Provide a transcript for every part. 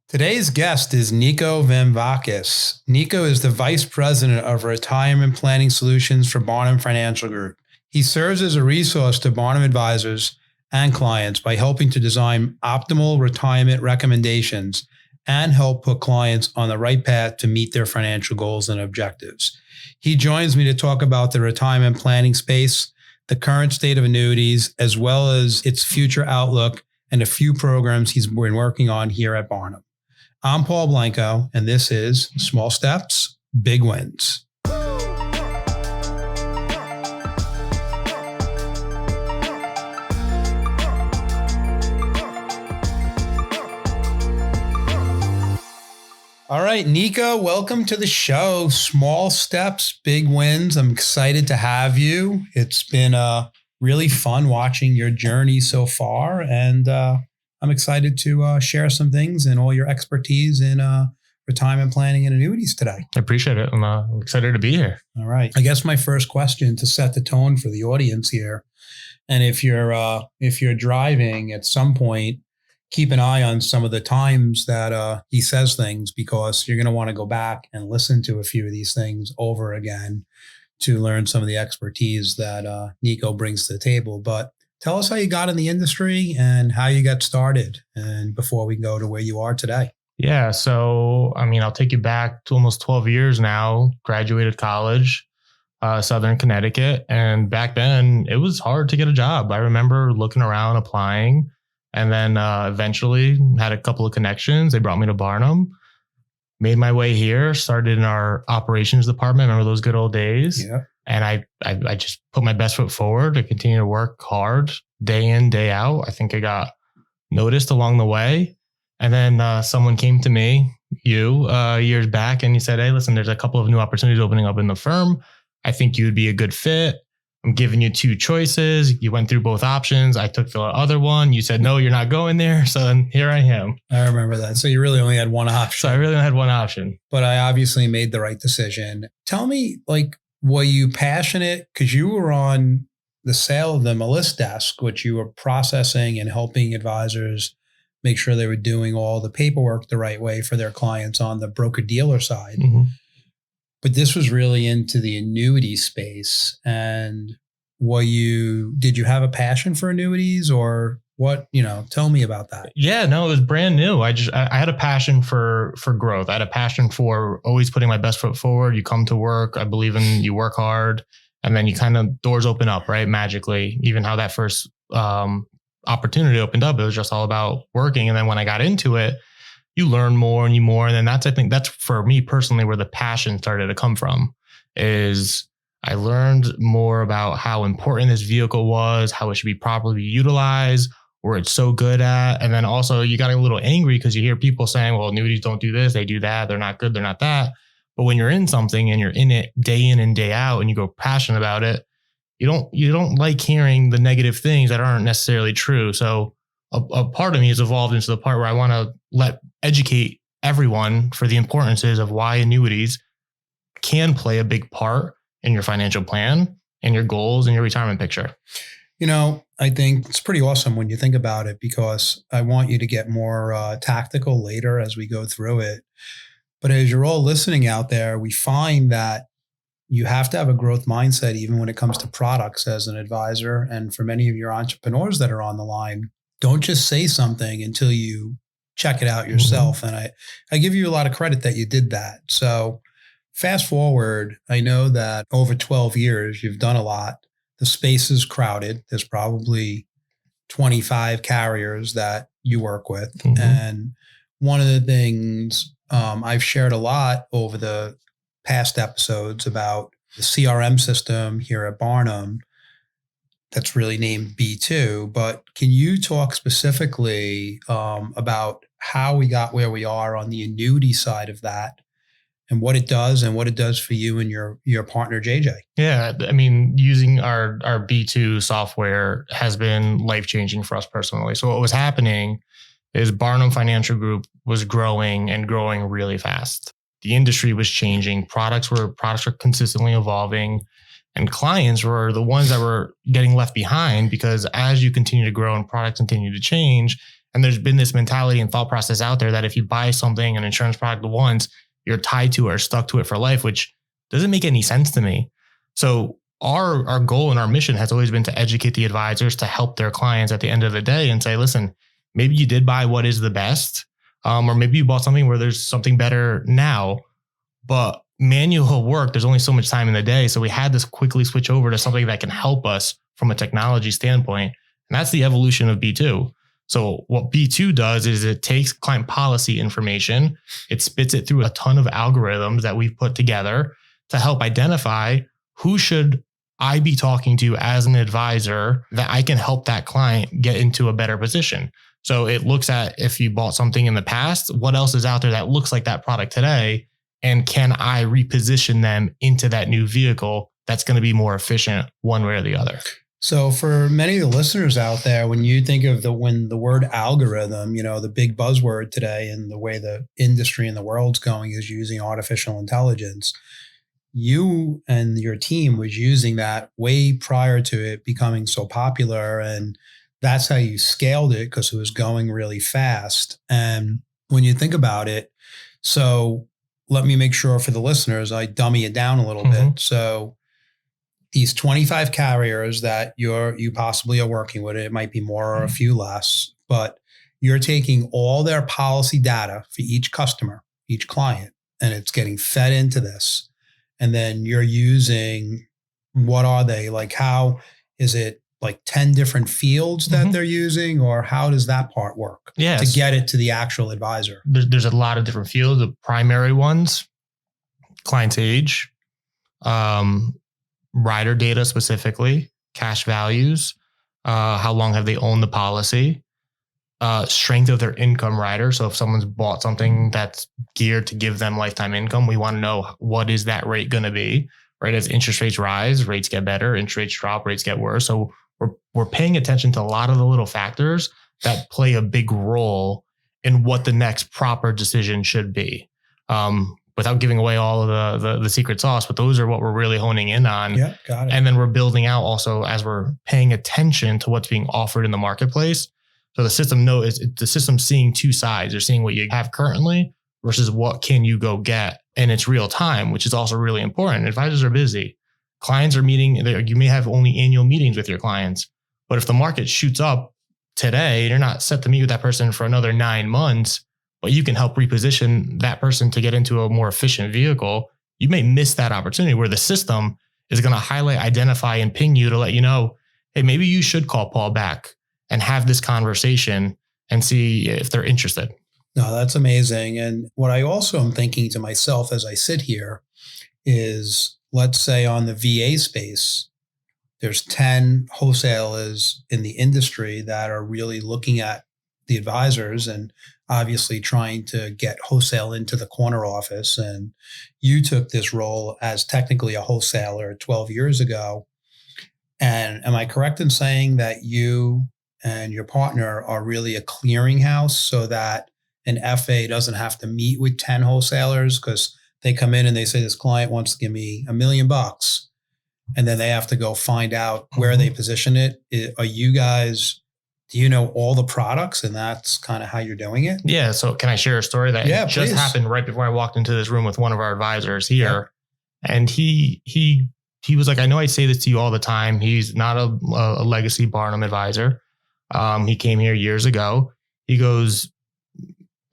Today's guest is Niko Vamvakas. Niko is the Vice President of Retirement Planning Solutions for Barnum Financial Group. He serves as a resource to Barnum advisors and clients by helping to design optimal retirement recommendations and help put clients on the right path to meet their financial goals and objectives. He joins me to talk about the retirement planning space, the current state of annuities, as well as its future outlook and a few programs he's been working on here at Barnum. I'm Paul Blanco, and this is Small Steps, Big Wins. All right, Niko, welcome to the show. Small Steps, Big Wins. I'm excited to have you. It's been really fun watching your journey so far, and I'm excited to share some things and all your expertise in retirement planning and annuities today. I appreciate it. I'm excited to be here. All right. I guess my first question to set the tone for the audience here, and if you're driving at some point, keep an eye on some of the times that he says things, because you're going to want to go back and listen to a few of these things over again to learn some of the expertise that Niko brings to the table. But tell us how you got in the industry and how you got started, and before we go to where you are today. Yeah. So, I'll take you back to almost 12 years now. Graduated college, Southern Connecticut. And back then it was hard to get a job. I remember looking around, applying, and then eventually had a couple of connections. They brought me to Barnum, made my way here, started in our operations department. Remember those good old days? Yeah. And I just put my best foot forward to continue to work hard day in, day out. I think I got noticed along the way. And then someone came to me, years back, and he said, "Hey, listen, there's a couple of new opportunities opening up in the firm. I think you'd be a good fit. I'm giving you two choices. You went through both options. I took the other one. You said, no, you're not going there. So then here I am." I remember that. So you really only had one option. So I really only had one option. But I obviously made the right decision. Tell me, were you passionate? Because you were on the sale of the Melissa desk, which you were processing and helping advisors make sure they were doing all the paperwork the right way for their clients on the broker-dealer side. Mm-hmm. But this was really into the annuity space. And did you have a passion for annuities, or what? Tell me about that. Yeah, no, it was brand new. I had a passion for growth. I had a passion for always putting my best foot forward. You come to work, I believe in, you work hard, and then you kind of, doors open up, right? Magically. Even how that first opportunity opened up, it was just all about working. And then when I got into it, you learn more and more. And then I think that's for me personally where the passion started to come from, is I learned more about how important this vehicle was, how it should be properly utilized, where it's so good at. And then also you got a little angry because you hear people saying, well, annuities don't do this, they do that, they're not good, they're not that. But when you're in something and you're in it day in and day out and you go passionate about it, you don't like hearing the negative things that aren't necessarily true. So a part of me has evolved into the part where I want to educate everyone for the importances of why annuities can play a big part in your financial plan and your goals and your retirement picture. I think it's pretty awesome when you think about it, because I want you to get more tactical later as we go through it. But as you're all listening out there, we find that you have to have a growth mindset, even when it comes to products as an advisor. And for many of your entrepreneurs that are on the line, don't just say something until you check it out yourself. Mm-hmm. And I give you a lot of credit that you did that. So fast forward, I know that over 12 years, you've done a lot. The space is crowded. There's probably 25 carriers that you work with. Mm-hmm. And one of the things I've shared a lot over the past episodes about the CRM system here at Barnum that's really named B2. But can you talk specifically about how we got where we are on the annuity side of that, and what it does for you and your partner, JJ? Yeah. Using our B2 software has been life-changing for us personally. So what was happening is Barnum Financial Group was growing and growing really fast. The industry was changing. Products were consistently evolving, and clients were the ones that were getting left behind, because as you continue to grow and products continue to change, And there's been this mentality and thought process out there that if you buy something, an insurance product once, you're tied to it or stuck to it for life, which doesn't make any sense to me. So our goal and our mission has always been to educate the advisors to help their clients at the end of the day and say, listen, maybe you did buy what is the best, or maybe you bought something where there's something better now, but manual work, there's only so much time in the day. So we had to quickly switch over to something that can help us from a technology standpoint. And that's the evolution of B2. So what B2 does is it takes client policy information, it spits it through a ton of algorithms that we've put together to help identify who should I be talking to as an advisor that I can help that client get into a better position. So it looks at if you bought something in the past, what else is out there that looks like that product today? And can I reposition them into that new vehicle that's going to be more efficient one way or the other? So for many of the listeners out there, when you think of when the word algorithm, the big buzzword today and the way the industry and the world's going is using artificial intelligence. You and your team was using that way prior to it becoming so popular. And that's how you scaled it because it was going really fast. And when you think about it, so let me make sure for the listeners, I dummy it down a little bit. So these 25 carriers that you possibly are working with, it might be more or a few less, but you're taking all their policy data for each customer, each client, and it's getting fed into this. And then you're using, what are they? Like, how is it like 10 different fields that they're using, or how does that part work to get it to the actual advisor? There's a lot of different fields. The primary ones, client's age, rider data specifically, cash values, how long have they owned the policy, strength of their income rider. So if someone's bought something that's geared to give them lifetime income, we want to know what is that rate going to be, right? As interest rates rise, rates get better, interest rates drop, rates get worse. So we're paying attention to a lot of the little factors that play a big role in what the next proper decision should be. Without giving away all of the secret sauce, but those are what we're really honing in on. Yeah, got it. And then we're building out also as we're paying attention to what's being offered in the marketplace. So the system's seeing two sides. They're seeing what you have currently versus what can you go get. And it's real time, which is also really important. Advisors are busy. Clients are meeting. You may have only annual meetings with your clients, but if the market shoots up today, you're not set to meet with that person for another 9 months, but you can help reposition that person to get into a more efficient vehicle. You may miss that opportunity where the system is going to highlight, identify, and ping you to let you know, hey, maybe you should call Paul back and have this conversation and see if they're interested. No, that's amazing. And what I also am thinking to myself as I sit here is, let's say on the VA space, there's 10 wholesalers in the industry that are really looking at the advisors and obviously trying to get wholesale into the corner office. And you took this role as technically a wholesaler 12 years ago. And am I correct in saying that you and your partner are really a clearinghouse so that an FA doesn't have to meet with 10 wholesalers because they come in and they say, this client wants to give me $1 million. And then they have to go find out where they position it. Are you guys, do you know all the products and that's kind of how you're doing it? Yeah. So can I share a story that just happened right before I walked into this room with one of our advisors here? Yeah. And he was like, I know I say this to you all the time. He's not a legacy Barnum advisor. He came here years ago. He goes,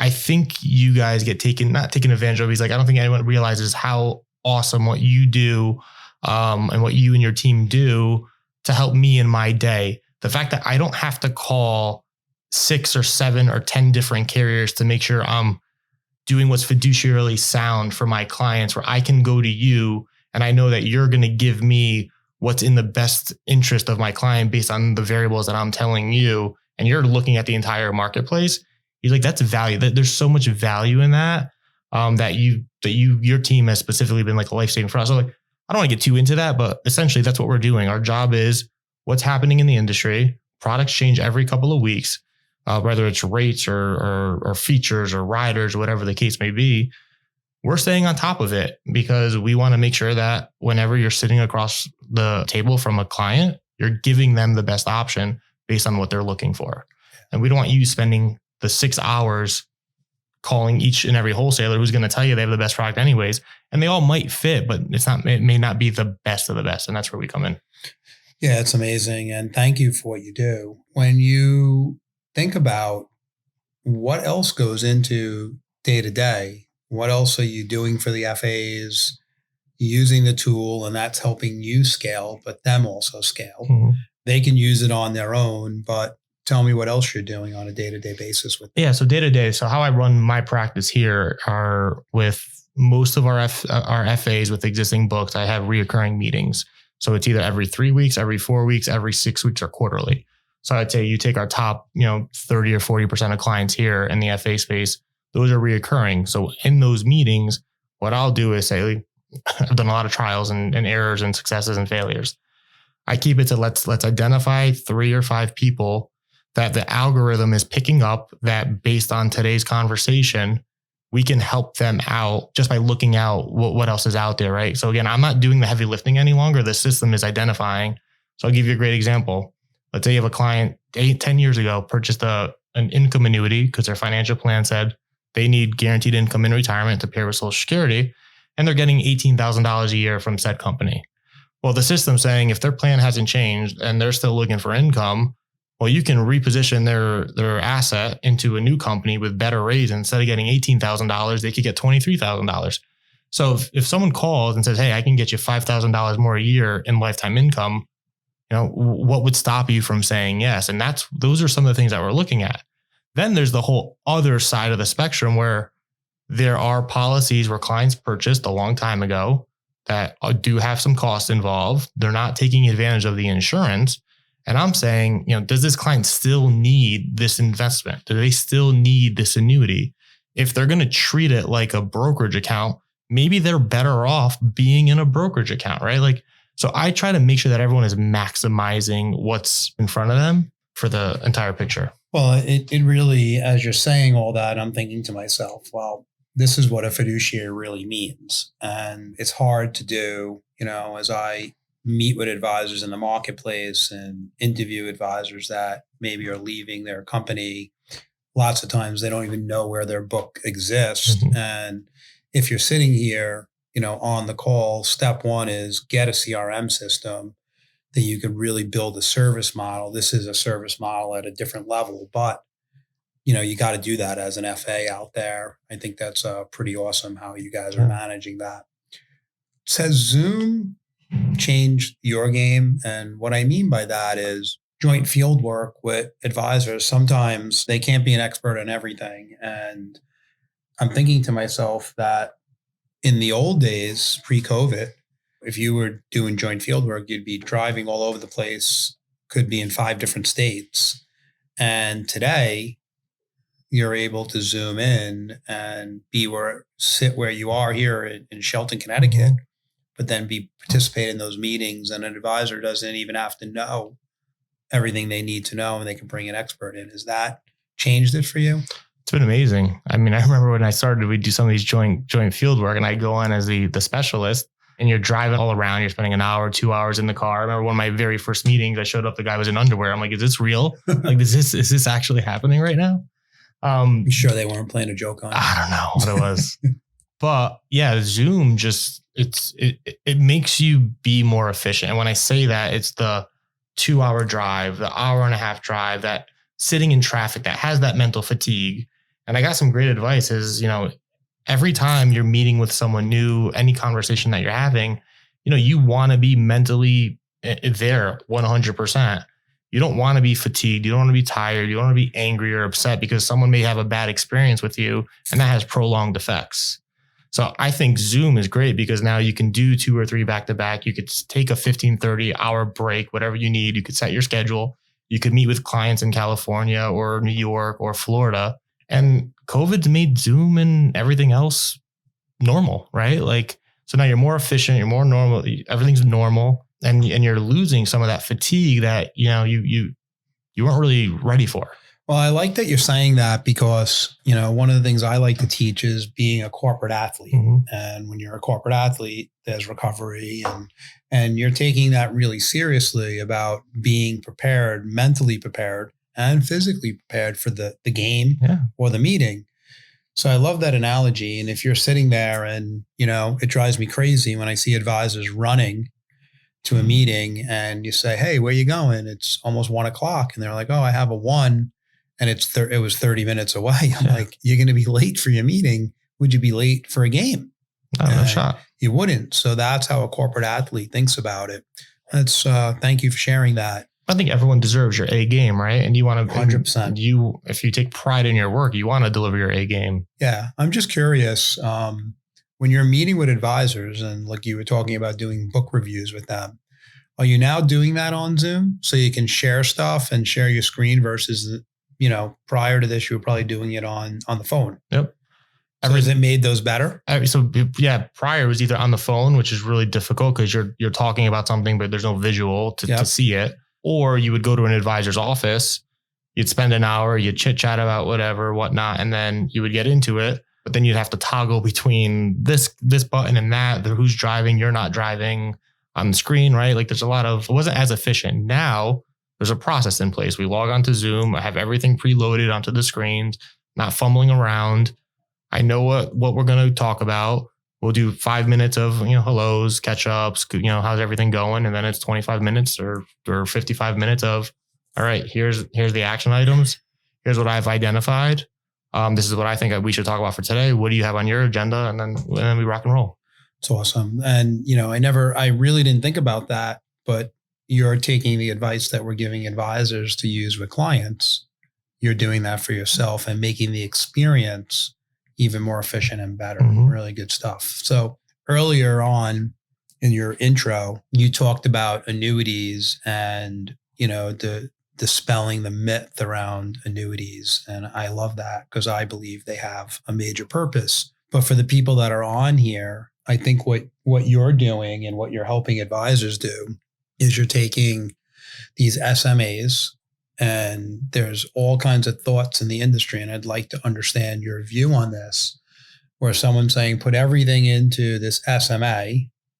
I think you guys get not taken advantage of. He's like, I don't think anyone realizes how awesome what you do and what you and your team do to help me in my day. The fact that I don't have to call 6 or 7 or 10 different carriers to make sure I'm doing what's fiduciarily sound for my clients, where I can go to you and I know that you're going to give me what's in the best interest of my client based on the variables that I'm telling you, and you're looking at the entire marketplace. He's like, that's value. There's so much value in that, your team has specifically been like a life-saving for us. So like, I don't want to get too into that, but essentially that's what we're doing. Our job is what's happening in the industry. Products change every couple of weeks, whether it's rates or features or riders or whatever the case may be. We're staying on top of it because we want to make sure that whenever you're sitting across the table from a client, you're giving them the best option based on what they're looking for. And we don't want you spending the 6 hours calling each and every wholesaler who's going to tell you they have the best product anyways. And they all might fit, but it may not be the best of the best. And that's where we come in. Yeah, it's amazing. And thank you for what you do. When you think about what else goes into day to day, what else are you doing for the FAs, using the tool, and that's helping you scale, but them also scale. Mm-hmm. They can use it on their own, but tell me what else you're doing on a day-to-day basis with them. Yeah, so day-to-day. So how I run my practice here are with most of our FAs with existing books. I have reoccurring meetings. So it's either every 3 weeks, every 4 weeks, every 6 weeks, or quarterly. So I'd say you take our top, 30 or 40% of clients here in the FA space, those are reoccurring. So in those meetings, what I'll do is say, I've done a lot of trials and errors and successes and failures. I keep it to let's identify 3 or 5 people that the algorithm is picking up that based on today's conversation, we can help them out just by looking out what else is out there, right? So again, I'm not doing the heavy lifting any longer. The system is identifying. So I'll give you a great example. Let's say you have a client 10 years ago purchased an income annuity because their financial plan said they need guaranteed income in retirement to pair with Social Security, and they're getting $18,000 a year from said company. Well, the system's saying if their plan hasn't changed and they're still looking for income, well, you can reposition their asset into a new company with better rates. Instead of getting $18,000, they could get $23,000. So if someone calls and says, hey, I can get you $5,000 more a year in lifetime income, what would stop you from saying yes? And those are some of the things that we're looking at. Then there's the whole other side of the spectrum where there are policies where clients purchased a long time ago that do have some costs involved. They're not taking advantage of the insurance. And I'm saying, does this client still need this investment? Do they still need this annuity? If they're going to treat it like a brokerage account, maybe they're better off being in a brokerage account, right? So I try to make sure that everyone is maximizing what's in front of them for the entire picture. Well, it really, as you're saying all that, I'm thinking to myself, well, this is what a fiduciary really means. And it's hard to do, as I meet with advisors in the marketplace and interview advisors that maybe are leaving their company. Lots of times they don't even know where their book exists. Mm-hmm. And if you're sitting here, on the call, step one is get a CRM system that you can really build a service model. This is a service model at a different level, but you got to do that as an FA out there. I think that's pretty awesome how you guys are managing that. Says Zoom changed your game. And what I mean by that is joint field work with advisors. Sometimes they can't be an expert on everything. And I'm thinking to myself that in the old days, pre-COVID, if you were doing joint field work, you'd be driving all over the place, could be in 5 different states. And today, you're able to zoom in and sit where you are here in Shelton, Connecticut, mm-hmm. but then participate in those meetings. And an advisor doesn't even have to know everything they need to know, and they can bring an expert in. Has that changed it for you? It's been amazing. I mean, I remember when I started, we'd do some of these joint field work, and I go on as the specialist, and you're driving all around. You're spending an hour, 2 hours in the car. I remember one of my very first meetings, I showed up, the guy was in underwear. I'm like, is this real? Is this actually happening right now? I'm sure they weren't playing a joke on you. I don't know what it was. But yeah, Zoom it makes you be more efficient. And when I say that, it's the 2 hour drive, the hour and a half drive, that sitting in traffic that has that mental fatigue. And I got some great advice is, every time you're meeting with someone new, any conversation that you're having, you want to be mentally there 100%. You don't want to be fatigued. You don't want to be tired. You don't want to be angry or upset because someone may have a bad experience with you, and that has prolonged effects. So I think Zoom is great because now you can do 2 or 3 back to back. You could take a 15, 30 hour break, whatever you need. You could set your schedule. You could meet with clients in California or New York or Florida. And COVID's made Zoom and everything else normal, right? So now you're more efficient, you're more normal, everything's normal, and you're losing some of that fatigue that, you weren't really ready for. Well, I like that you're saying that because, one of the things I like to teach is being a corporate athlete. Mm-hmm. And when you're a corporate athlete, there's recovery and you're taking that really seriously about being prepared, mentally prepared, and physically prepared for the game or the meeting. So I love that analogy. And if you're sitting there and, it drives me crazy when I see advisors running to a meeting and you say, hey, where you going? It's almost 1:00. And they're like, oh, I have a 1 and it was 30 minutes away. I'm like, you're going to be late for your meeting. Would you be late for a game? No shot. You wouldn't. So that's how a corporate athlete thinks about it. Thank you for sharing that. I think everyone deserves your A game, right? And you want to 100%. If you take pride in your work, you want to deliver your A game. Yeah. I'm just curious, when you're meeting with advisors and like you were talking about doing book reviews with them, are you now doing that on Zoom so you can share stuff and share your screen versus, prior to this, you were probably doing it on the phone? Yep. So has it made those better? So yeah, prior was either on the phone, which is really difficult because you're talking about something, but there's no visual to see it. Or you would go to an advisor's office, you'd spend an hour, you'd chit chat about whatnot, and then you would get into it. But then you'd have to toggle between this button and that, who's driving, you're not driving on the screen, right? Like it wasn't as efficient. Now there's a process in place. We log onto Zoom, I have everything preloaded onto the screens, not fumbling around. I know what we're going to talk about. We'll do 5 minutes of, hellos, catch ups, how's everything going? And then it's 25 minutes or 55 minutes of, all right, here's the action items. Here's what I've identified. This is what I think we should talk about for today. What do you have on your agenda? And then we rock and roll. It's awesome. And, I really didn't think about that, but you're taking the advice that we're giving advisors to use with clients. You're doing that for yourself and making the experience even more efficient and better. Mm-hmm. Really good stuff. So earlier on in your intro, you talked about annuities and, dispelling the myth around annuities. And I love that because I believe they have a major purpose. But for the people that are on here, I think what you're doing and what you're helping advisors do is you're taking these SMAs, and there's all kinds of thoughts in the industry. And I'd like to understand your view on this, where someone's saying, put everything into this SMA.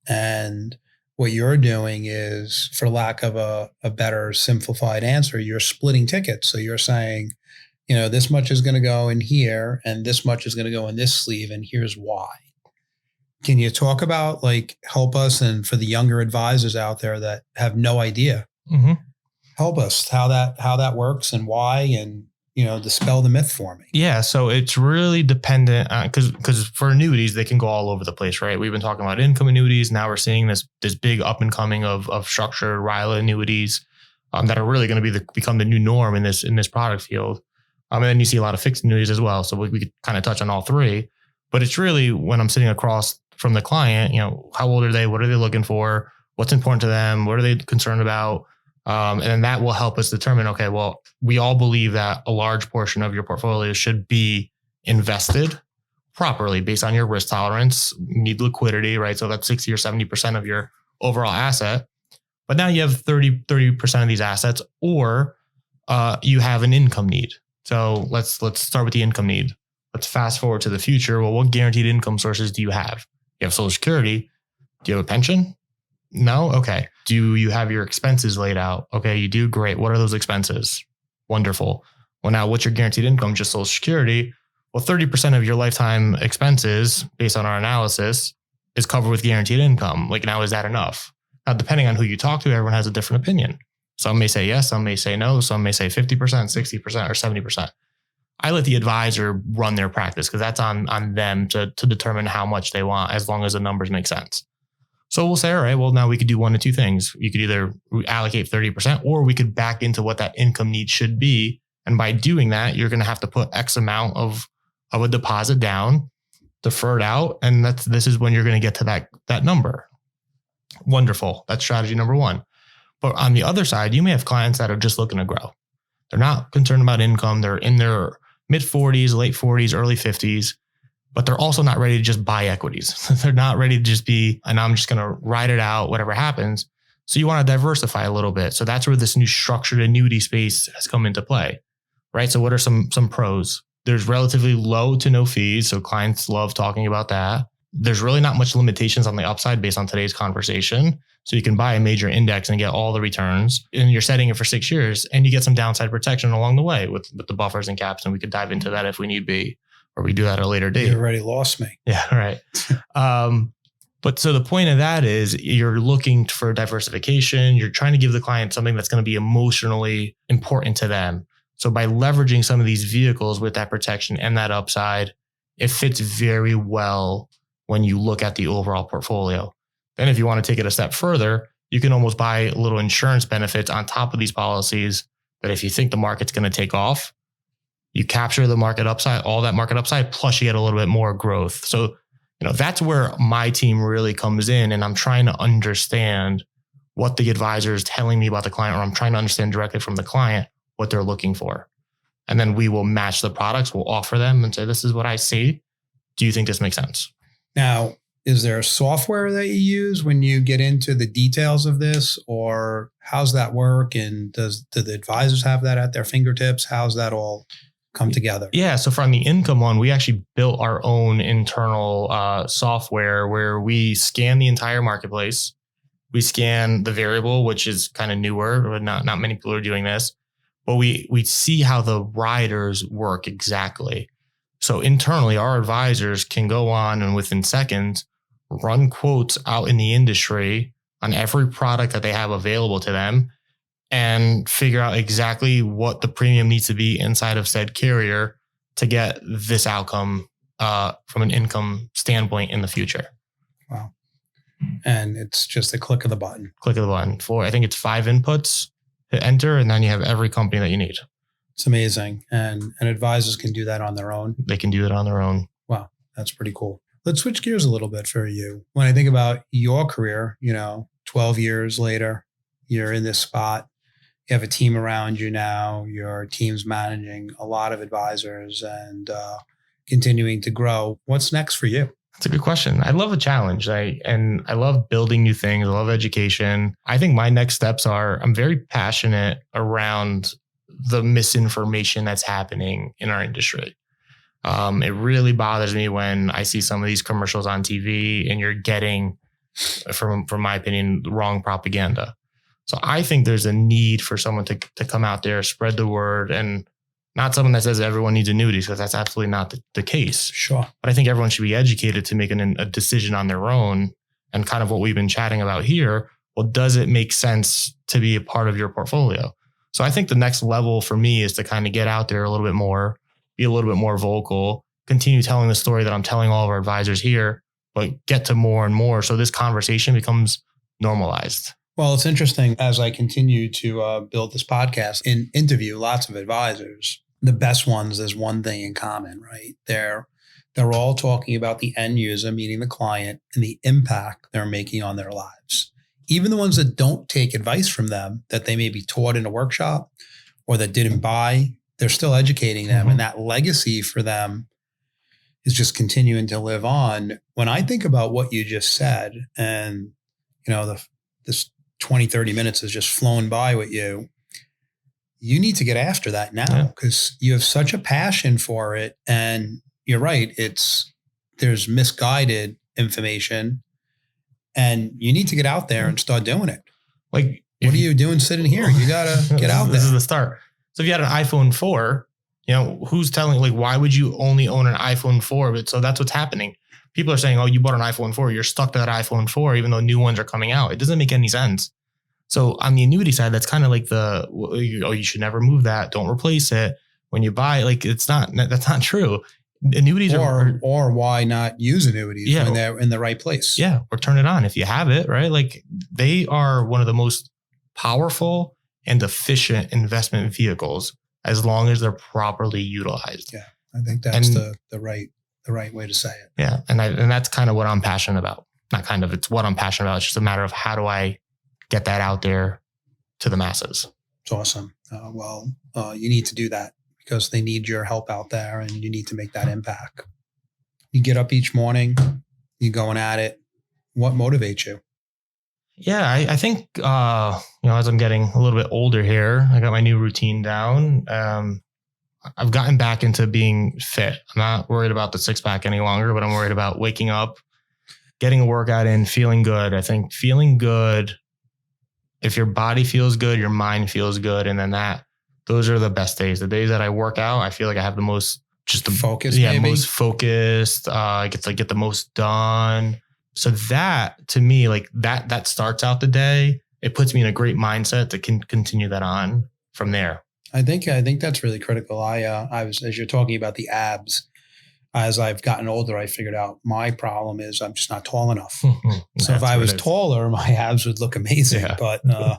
And what you're doing is, for lack of a better simplified answer, you're splitting tickets. So you're saying, this much is going to go in here and this much is going to go in this sleeve. And here's why. Can you talk about help us, and for the younger advisors out there that have no idea, help us how that works and why, and dispel the myth for me. Yeah, so it's really dependent on, because for annuities they can go all over the place, right? We've been talking about income annuities. Now we're seeing this big up and coming of structured RILA annuities that are really going to become the new norm in this product field. And then you see a lot of fixed annuities as well. So we could kind of touch on all three. But it's really, when I'm sitting across from the client, how old are they? What are they looking for? What's important to them? What are they concerned about? And then that will help us determine, okay, well, we all believe that a large portion of your portfolio should be invested properly based on your risk tolerance. You need liquidity, right? So that's 60 or 70% of your overall asset. But now you have 30% of these assets, or you have an income need. So let's start with the income need. Let's fast forward to the future. Well, what guaranteed income sources do you have? You have Social Security. Do you have a pension? No? Okay. Do you have your expenses laid out? Okay, you do. Great. What are those expenses? Wonderful. Well, now what's your guaranteed income? Just Social Security. Well, 30% of your lifetime expenses, based on our analysis, is covered with guaranteed income. Now, is that enough? Now, depending on who you talk to, everyone has a different opinion. Some may say yes, some may say no, some may say 50%, 60%, or 70%. I let the advisor run their practice because that's on them to determine how much they want, as long as the numbers make sense. So we'll say, all right, well, now we could do one of two things. You could either allocate 30%, or we could back into what that income need should be. And by doing that, you're going to have to put X amount of a deposit down, defer it out. And this is when you're going to get to that number. Wonderful. That's strategy number one. But on the other side, you may have clients that are just looking to grow. They're not concerned about income. They're in their mid 40s, late 40s, early 50s, but they're also not ready to just buy equities. They're not ready to just be, and I'm just going to ride it out, whatever happens. So you want to diversify a little bit. So that's where this new structured annuity space has come into play, right? So what are some pros? There's relatively low to no fees. So clients love talking about that. There's really not much limitations on the upside based on today's conversation. So you can buy a major index and get all the returns, and you're setting it for 6 years, and you get some downside protection along the way with the buffers and caps. And we could dive into that if we need be, or we do that at a later date. You already lost me. Yeah, right. But so the point of that is you're looking for diversification. You're trying to give the client something that's going to be emotionally important to them. So by leveraging some of these vehicles with that protection and that upside, it fits very well when you look at the overall portfolio. Then if you want to take it a step further, you can almost buy little insurance benefits on top of these policies that if you think the market's going to take off, you capture the market upside, all that market upside, plus you get a little bit more growth. So, that's where my team really comes in, and I'm trying to understand what the advisor is telling me about the client, or I'm trying to understand directly from the client what they're looking for. And then we will match the products, we'll offer them and say, this is what I see. Do you think this makes sense? Now, is there a software that you use when you get into the details of this, or how's that work? And do the advisors have that at their fingertips? How's that all come together? Yeah. So from the income one, we actually built our own internal software where we scan the entire marketplace. We scan the variable, which is kind of newer, but not many people are doing this. But we see how the riders work exactly. So internally, our advisors can go on and within seconds run quotes out in the industry on every product that they have available to them and figure out exactly what the premium needs to be inside of said carrier to get this outcome from an income standpoint in the future. Wow. And it's just a click of the button. Click of the button. I think it's 5 inputs to enter, and then you have every company that you need. It's amazing. And advisors can do that on their own. They can do it on their own. Wow. That's pretty cool. Let's switch gears a little bit for you. When I think about your career, 12 years later, you're in this spot. You have a team around you now. Your team's managing a lot of advisors and continuing to grow. What's next for you? That's a good question. I love a challenge. I love building new things. I love education. I think my next steps are, I'm very passionate around the misinformation that's happening in our industry. It really bothers me when I see some of these commercials on TV and you're getting, from my opinion, wrong propaganda. So I think there's a need for someone to come out there, spread the word, and not someone that says everyone needs annuities, because that's absolutely not the case. Sure. But I think everyone should be educated to make a decision on their own, and kind of what we've been chatting about here. Well, does it make sense to be a part of your portfolio? So I think the next level for me is to kind of get out there a little bit more, be a little bit more vocal, continue telling the story that I'm telling all of our advisors here, but get to more and more. So this conversation becomes normalized. Well, it's interesting as I continue to build this podcast and interview lots of advisors. The best ones, there's one thing in common, right? They're all talking about the end user, meaning the client, and the impact they're making on their lives. Even the ones that don't take advice from them, that they may be taught in a workshop or that didn't buy, they're still educating them. Mm-hmm. And that legacy for them is just continuing to live on. When I think about what you just said, and this 20, 30 minutes has just flown by with you, you need to get after that now, because you have such a passion for it. And you're right, there's misguided information, and you need to get out there and start doing it. Like, what are you doing sitting here? You got to get out there. This is the start. So if you had an iPhone 4, who's telling, why would you only own an iPhone 4? But so that's what's happening. People are saying, oh, you bought an iPhone 4. You're stuck to that iPhone 4, even though new ones are coming out. It doesn't make any sense. So on the annuity side, that's kind of like you should never move that. Don't replace it. When you buy, that's not true. Annuities or why not use annuities when they're in the right place? Yeah. Or turn it on if you have it, right? They are one of the most powerful and efficient investment vehicles as long as they're properly utilized. Yeah. I think that's the right way to say it. Yeah. And that's kind of what I'm passionate about. Not kind of, it's what I'm passionate about. It's just a matter of how do I get that out there to the masses. It's awesome. You need to do that because they need your help out there, and you need to make that impact. You get up each morning, you're going at it. What motivates you? Yeah, I think, as I'm getting a little bit older here, I got my new routine down. I've gotten back into being fit. I'm not worried about the 6-pack any longer, but I'm worried about waking up getting a workout in, feeling good. I think feeling good, if your body feels good, your mind feels good. And then those are the best days. The days that I work out, I feel like I have the most focus. Most focused. I get to get the most done. So that to me, like that starts out the day. It puts me in a great mindset to continue that on from there. I think that's really critical. I was, as you're talking about the abs, as I've gotten older, I figured out my problem is I'm just not tall enough. So if I was taller, my abs would look amazing. Yeah. But I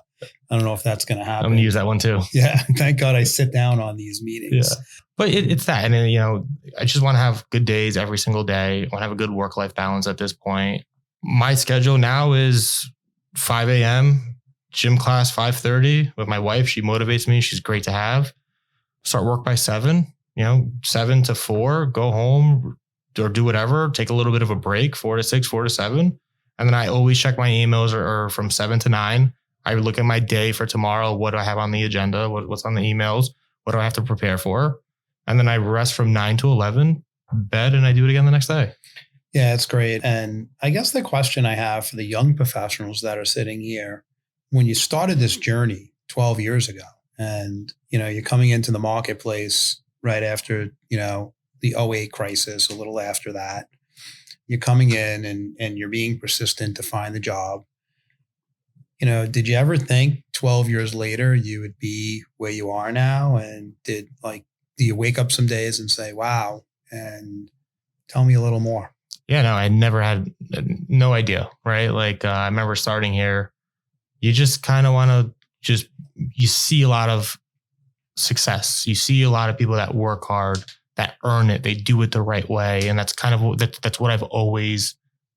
don't know if that's going to happen. I'm going to use that one too. Yeah. Thank God I sit down on these meetings. Yeah. But it's that. And you know, I just want to have good days every single day. I want to have a good work-life balance at this point. My schedule now is 5 a.m., gym class 5:30 with my wife. She motivates me. She's great to have. Start work by 7. 7 to 4, go home or do whatever, take a little bit of a break, 4 to 6, 4 to 7. And then I always check my emails or from 7 to 9. I look at my day for tomorrow. What do I have on the agenda? What's on the emails? What do I have to prepare for? And then I rest from 9 to 11, bed, and I do it again the next day. Yeah, it's great. And I guess the question I have for the young professionals that are sitting here, when you started this journey 12 years ago and, you're coming into the marketplace right after, the 08 crisis, a little after that, you're coming in and you're being persistent to find the job. Did you ever think 12 years later you would be where you are now? And do you wake up some days and say, wow, and tell me a little more? Yeah, no, I never had no idea, right? I remember starting here, you just kind of want to you see a lot of success. You see a lot of people that work hard, that earn it. They do it the right way. And that's kind of that's what I've always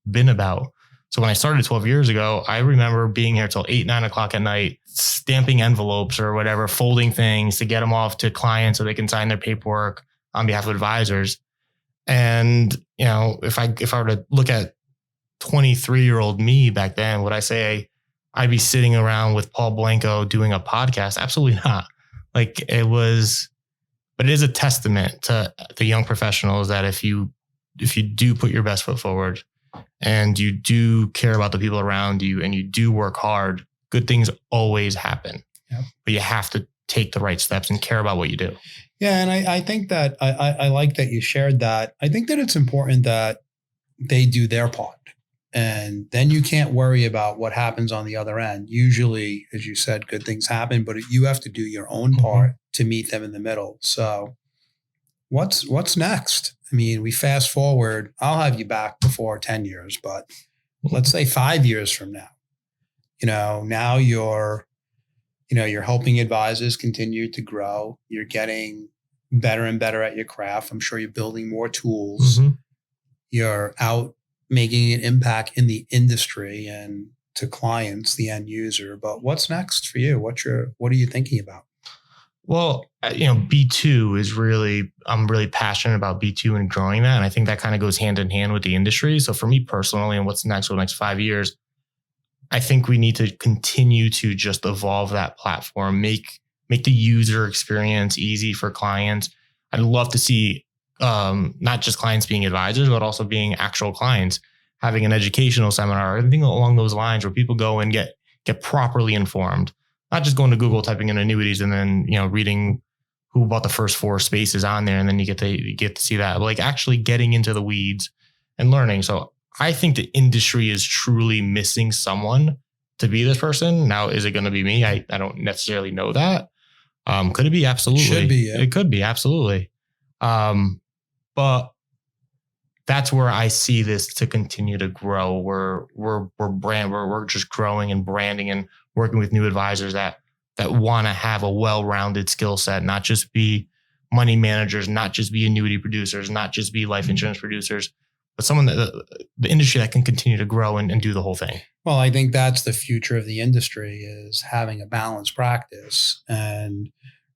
been about. So when I started 12 years ago, I remember being here till 8, 9 o'clock at night, stamping envelopes or whatever, folding things to get them off to clients so they can sign their paperwork on behalf of advisors. And, if I were to look at 23-year-old me back then, would I say I'd be sitting around with Paul Blanco doing a podcast? Absolutely not. But it is a testament to the young professionals that if you do put your best foot forward and you do care about the people around you and you do work hard, good things always happen. Yep. But you have to take the right steps and care about what you do. Yeah. And I think that I like that you shared that. I think that it's important that they do their part. And then you can't worry about what happens on the other end. Usually, as you said, good things happen, but you have to do your own part to meet them in the middle. So what's next? I mean, we fast forward, I'll have you back before 10 years, but let's say 5 years from now, now you're helping advisors continue to grow. You're getting better and better at your craft. I'm sure you're building more tools. Mm-hmm. You're out making an impact in the industry and to clients, the end user. But what's next for you? What are you thinking about? Well, B2 is I'm really passionate about B2 and growing that. And I think that kind of goes hand in hand with the industry. So for me personally, and what's next for the next 5 years, I think we need to continue to just evolve that platform, make the user experience easy for clients. I'd love to see not just clients being advisors, but also being actual clients, having an educational seminar, anything along those lines where people go and get properly informed, not just going to Google, typing in annuities and then, reading who bought the first 4 spaces on there. And then you get to see that, but actually getting into the weeds and learning. So I think the industry is truly missing someone to be this person. Now, is it going to be me? I don't necessarily know that. Could it be? Absolutely. Should be. Yeah. It could be. Absolutely. But that's where I see this to continue to grow. We're just growing and branding and working with new advisors that want to have a well-rounded skill set, not just be money managers, not just be annuity producers, not just be life insurance producers, but someone that the industry that can continue to grow and do the whole thing. Well, I think that's the future of the industry, is having a balanced practice and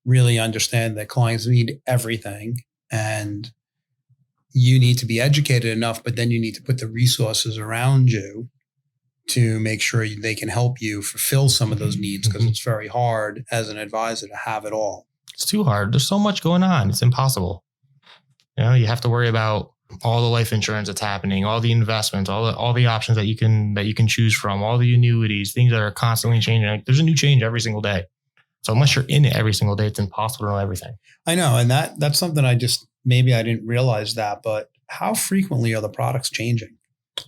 really understand that clients need everything. And you need to be educated enough, but then you need to put the resources around you to make sure they can help you fulfill some of those needs, because it's very hard as an advisor to have it all. It's too hard. There's so much going on. It's impossible. You have to worry about all the life insurance that's happening, all the investments, all the options that you can choose from, all the annuities, things that are constantly changing. Like, there's a new change every single day. So unless you're in it every single day, it's impossible to know everything. I know. And that's something maybe I didn't realize that, but how frequently are the products changing?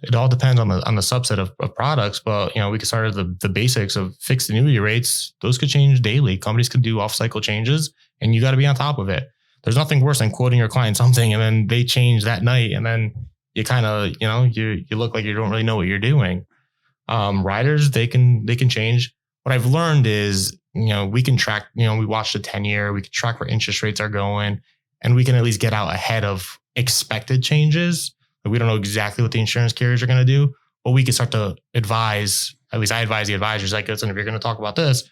It all depends on the subset of products, but we could start at the basics of fixed annuity rates. Those could change daily. Companies could do off-cycle changes, and you got to be on top of it. There's nothing worse than quoting your client something and then they change that night, and then you kind of you look like you don't really know what you're doing. Riders, they can change. What I've learned is we can track. We watch the 10-year. We can track where interest rates are going, and we can at least get out ahead of expected changes. We don't know exactly what the insurance carriers are going to do, but we can start to advise. At least I advise the advisors, like, listen, if you're going to talk about this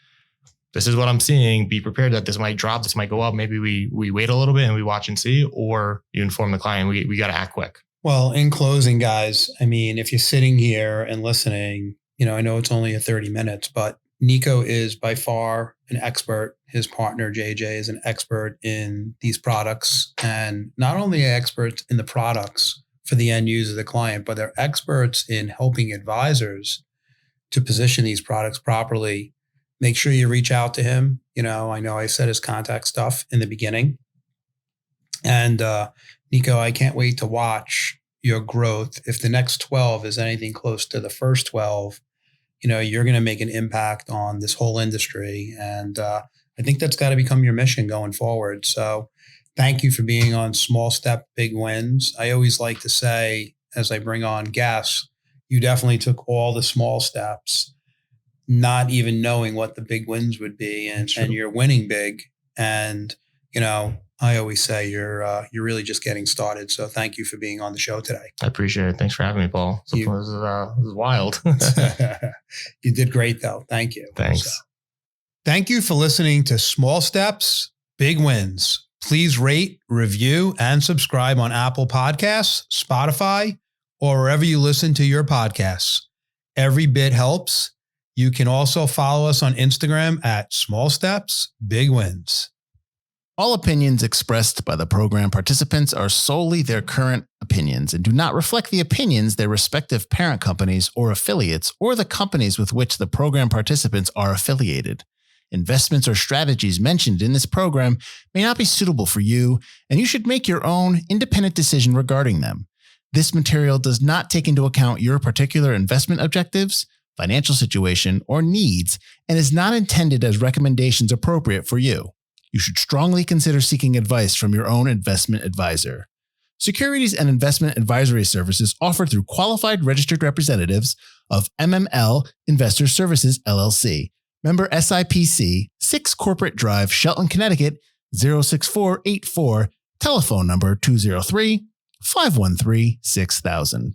is what I'm seeing. Be prepared that this might drop, this might go up. Maybe we wait a little bit and we watch and see, or you inform the client. We got to act quick. Well, in closing, guys, I mean, if you're sitting here and listening, I know it's only 30 minutes, but Niko is by far an expert. His partner, JJ, is an expert in these products, and not only experts in the products for the end user, the client, but they're experts in helping advisors to position these products properly. Make sure you reach out to him. I know I said his contact stuff in the beginning. And Niko, I can't wait to watch your growth. If the next 12 is anything close to the first 12, you're going to make an impact on this whole industry. And I think that's got to become your mission going forward. So thank you for being on Small Step, Big Wins. I always like to say, as I bring on guests, you definitely took all the small steps, not even knowing what the big wins would be, and you're winning big. And I always say you're really just getting started. So thank you for being on the show today. I appreciate it. Thanks for having me, Paul. This is wild. You did great, though. Thank you. Thanks. So, thank you for listening to Small Steps, Big Wins. Please rate, review, and subscribe on Apple Podcasts, Spotify, or wherever you listen to your podcasts. Every bit helps. You can also follow us on Instagram at Small Steps, Big Wins. All opinions expressed by the program participants are solely their current opinions and do not reflect the opinions their respective parent companies or affiliates or the companies with which the program participants are affiliated. Investments or strategies mentioned in this program may not be suitable for you, and you should make your own independent decision regarding them. This material does not take into account your particular investment objectives, financial situation, or needs, and is not intended as recommendations appropriate for you. You should strongly consider seeking advice from your own investment advisor. Securities and investment advisory services offered through qualified registered representatives of MML Investor Services, LLC. Member SIPC, 6 Corporate Drive, Shelton, Connecticut, 06484, telephone number 203-513-6000.